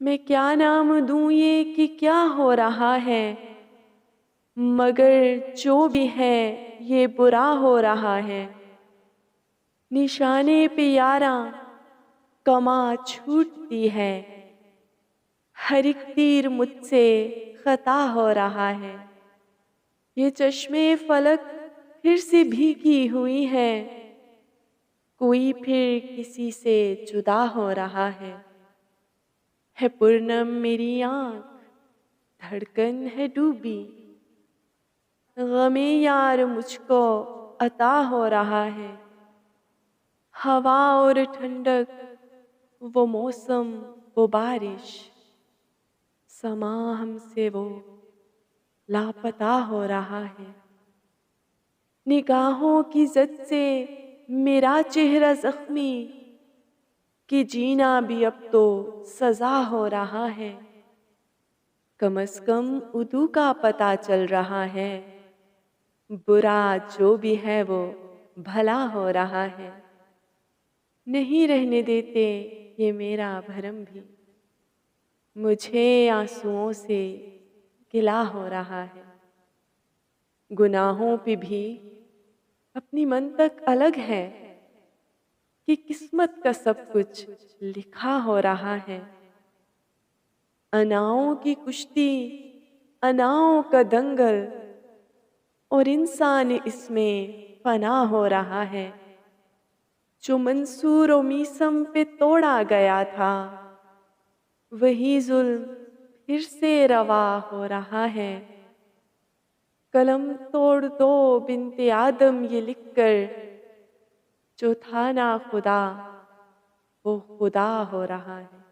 मैं क्या नाम दूं ये कि क्या हो रहा है, मगर जो भी है ये बुरा हो रहा है। निशाने पे यारा कमा छूटती है, हर एक तीर मुझसे खता हो रहा है। ये चश्मे फलक फिर से भीगी हुई है, कोई फिर किसी से जुदा हो रहा है पूर्णम मेरी आँख, धड़कन है डूबी, गमे यार मुझको अता हो रहा है। हवा और ठंडक, वो मौसम, वो बारिश, समा हमसे वो लापता हो रहा है। निगाहों की जद से मेरा चेहरा जख्मी, कि जीना भी अब तो सजा हो रहा है। कम से कम उदू का पता चल रहा है, बुरा जो भी है वो भला हो रहा है। नहीं रहने देते ये मेरा भरम भी, मुझे आंसुओं से गिला हो रहा है। गुनाहों पे भी अपनी मंतक अलग है, कि किस्मत का सब कुछ लिखा हो रहा है। अनाओं की कुश्ती, अनाओं का दंगल, और इंसान इसमें फना हो रहा है। जो मंसूर और मीसम पे तोड़ा गया था, वही जुल्म फिर से रवा हो रहा है। कलम तोड़ दो बिन्ते आदम ये लिखकर, जो था ना खुदा वो खुदा हो रहा है।